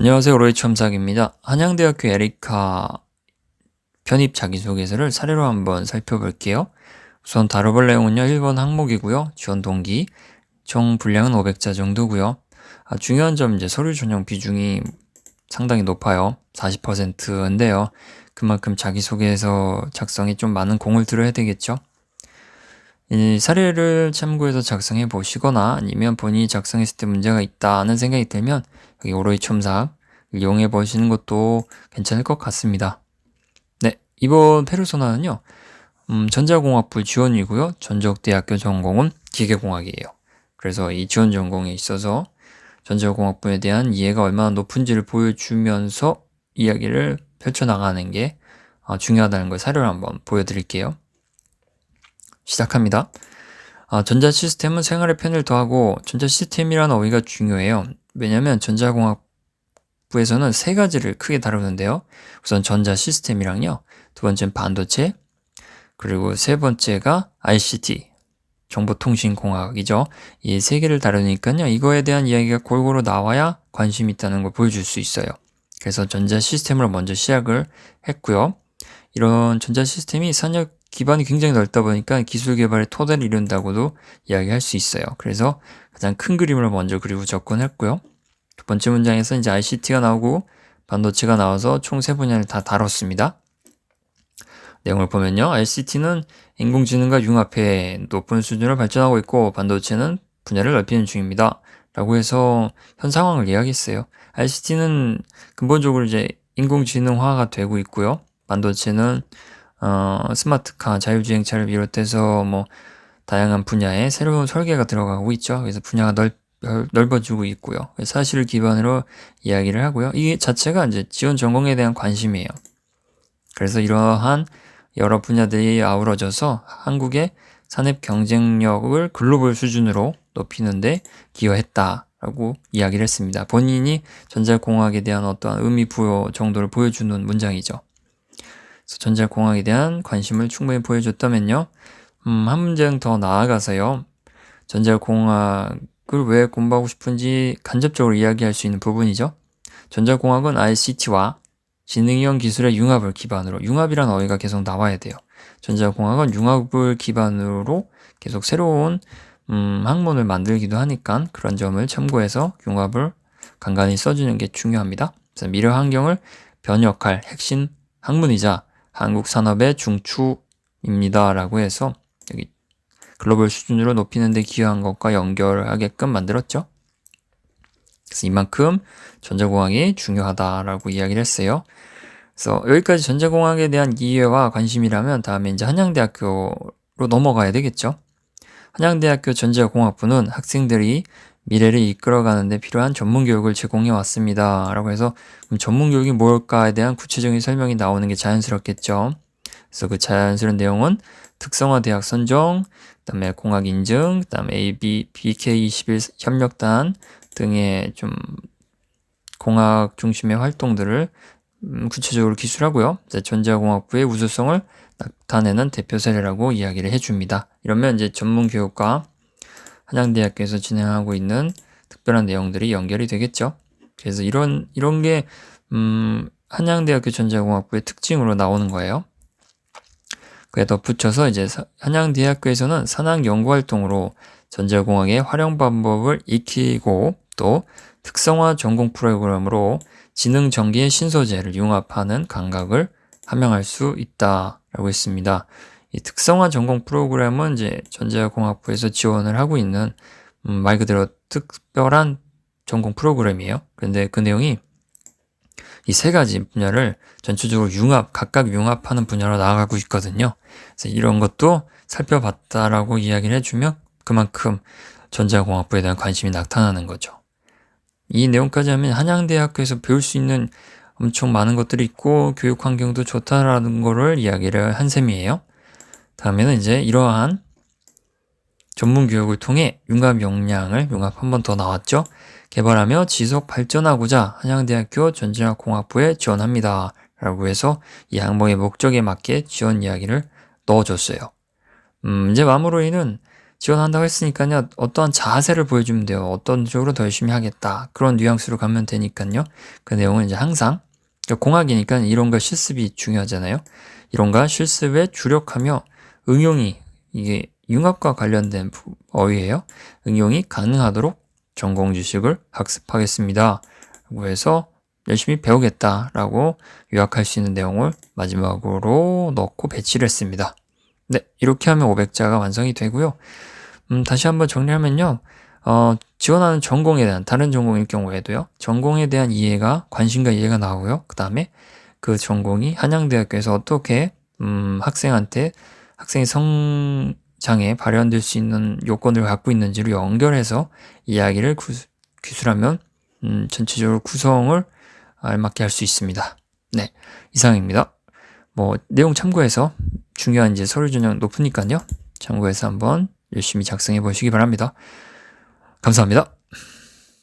안녕하세요. 로이 첨삭입니다. 한양대학교 에리카 편입 자기소개서를 사례로 한번 살펴볼게요. 우선 다뤄볼 내용은요. 1번 항목이고요. 지원 동기, 총 분량은 500자 정도고요. 중요한 점 이제 서류 전형 비중이 상당히 높아요. 40%인데요. 그만큼 자기소개서 작성에 좀 많은 공을 들여야 되겠죠. 이 사례를 참고해서 작성해 보시거나 아니면 본인이 작성했을 때 문제가 있다는 생각이 들면 여기 오로이 첨삭 이용해 보시는 것도 괜찮을 것 같습니다. 네, 이번 페르소나는요. 전자공학부 지원이고요. 전적대학교 전공은 기계공학이에요. 그래서 이 지원 전공에 있어서 전자공학부에 대한 이해가 얼마나 높은지를 보여주면서 이야기를 펼쳐나가는 게 중요하다는 걸 사례로 한번 보여드릴게요. 시작합니다. 전자 시스템은 생활의 편을 더하고 전자 시스템이라는 어휘가 중요해요. 왜냐하면 전자공학부에서는 세 가지를 크게 다루는데요. 우선 전자 시스템이랑요. 두 번째는 반도체, 그리고 세 번째가 ICT, 정보통신공학이죠. 이 세 개를 다루니까요. 이거에 대한 이야기가 골고루 나와야 관심 있다는 걸 보여줄 수 있어요. 그래서 전자 시스템으로 먼저 시작을 했고요. 이런 전자 시스템이 산업 기반이 굉장히 넓다 보니까 기술 개발의 토대를 이룬다고도 이야기할 수 있어요. 그래서 가장 큰 그림을 먼저 그리고 접근했고요. 두 번째 문장에서 이제 ICT가 나오고 반도체가 나와서 총 세 분야를 다 다뤘습니다. 내용을 보면요. ICT는 인공지능과 융합해 높은 수준으로 발전하고 있고 반도체는 분야를 넓히는 중입니다. 라고 해서 현 상황을 이야기했어요. ICT는 근본적으로 이제 인공지능화가 되고 있고요. 반도체는 스마트카, 자율주행차를 비롯해서 뭐 다양한 분야에 새로운 설계가 들어가고 있죠. 그래서 분야가 넓어지고 있고요. 사실을 기반으로 이야기를 하고요. 이 자체가 이제 지원 전공에 대한 관심이에요. 그래서 이러한 여러 분야들이 아우러져서 한국의 산업 경쟁력을 글로벌 수준으로 높이는데 기여했다라고 이야기를 했습니다. 본인이 전자공학에 대한 어떠한 의미 부여 정도를 보여주는 문장이죠. 그래서 전자공학에 대한 관심을 충분히 보여줬다면요. 한 문장 더 나아가서요. 전자공학을 왜 공부하고 싶은지 간접적으로 이야기할 수 있는 부분이죠. 전자공학은 ICT와 지능형 기술의 융합을 기반으로, 융합이라는 어휘가 계속 나와야 돼요. 전자공학은 융합을 기반으로 계속 새로운 학문을 만들기도 하니까 그런 점을 참고해서 융합을 간간히 써주는 게 중요합니다. 그래서 미래 환경을 변혁할 핵심 학문이자 한국 산업의 중추입니다. 라고 해서 여기 글로벌 수준으로 높이는 데 기여한 것과 연결하게끔 만들었죠. 그래서 이만큼 전자공학이 중요하다라고 이야기를 했어요. 그래서 여기까지 전자공학에 대한 이해와 관심이라면 다음에 이제 한양대학교로 넘어가야 되겠죠. 한양대학교 전자공학부는 학생들이 미래를 이끌어가는 데 필요한 전문교육을 제공해 왔습니다. 라고 해서 그럼 전문교육이 뭘까에 대한 구체적인 설명이 나오는 게 자연스럽겠죠. 그래서 그 자연스러운 내용은 특성화 대학 선정, 그다음에 공학 인증, 그다음에 BK21 협력단 등의 좀 공학 중심의 활동들을 구체적으로 기술하고요. 전자공학부의 우수성을 나타내는 대표 사례라고 이야기를 해줍니다. 이러면 이제 전문교육과 한양대학교에서 진행하고 있는 특별한 내용들이 연결이 되겠죠. 그래서 이런 게 한양대학교 전자공학부의 특징으로 나오는 거예요. 그에 덧붙여서 이제 한양대학교에서는 산학 연구활동으로 전자공학의 활용 방법을 익히고 또 특성화 전공 프로그램으로 지능 전기의 신소재를 융합하는 감각을 함양할 수 있다라고 했습니다. 이 특성화 전공 프로그램은 이제 전자공학부에서 지원을 하고 있는 말 그대로 특별한 전공 프로그램이에요. 그런데 그 내용이 이 세 가지 분야를 전체적으로 각각 융합하는 분야로 나아가고 있거든요. 그래서 이런 것도 살펴봤다라고 이야기를 해주면 그만큼 전자공학부에 대한 관심이 나타나는 거죠. 이 내용까지 하면 한양대학교에서 배울 수 있는 엄청 많은 것들이 있고 교육 환경도 좋다라는 거를 이야기를 한 셈이에요. 다음에는 이제 이러한 전문 교육을 통해 융합 한 번 더 나왔죠. 개발하며 지속 발전하고자 한양대학교 전자공학부에 지원합니다. 라고 해서 이 항목의 목적에 맞게 지원 이야기를 넣어줬어요. 이제 마무리는 지원한다고 했으니까요. 어떠한 자세를 보여주면 돼요. 어떤 쪽으로 더 열심히 하겠다. 그런 뉘앙스로 가면 되니까요. 그 내용은 이제 항상 공학이니까 이론과 실습이 중요하잖아요. 이론과 실습에 주력하며 응용이 이게 융합과 관련된 어휘예요. 응용이 가능하도록 전공 지식을 학습하겠습니다. 라고 해서 열심히 배우겠다라고 요약할 수 있는 내용을 마지막으로 넣고 배치를 했습니다. 네, 이렇게 하면 500자가 완성이 되고요. 다시 한번 정리하면요. 지원하는 전공에 대한 다른 전공일 경우에도요. 전공에 대한 이해가 관심과 이해가 나오고요. 그 다음에 그 전공이 한양대학교에서 어떻게 학생한테 학생의 성장에 발현될 수 있는 요건을 갖고 있는지를 연결해서 이야기를 기술하면 전체적으로 구성을 알맞게 할 수 있습니다. 네, 이상입니다. 내용 참고해서 중요한 이제 서류 전형 높으니까요. 참고해서 한번 열심히 작성해 보시기 바랍니다. 감사합니다.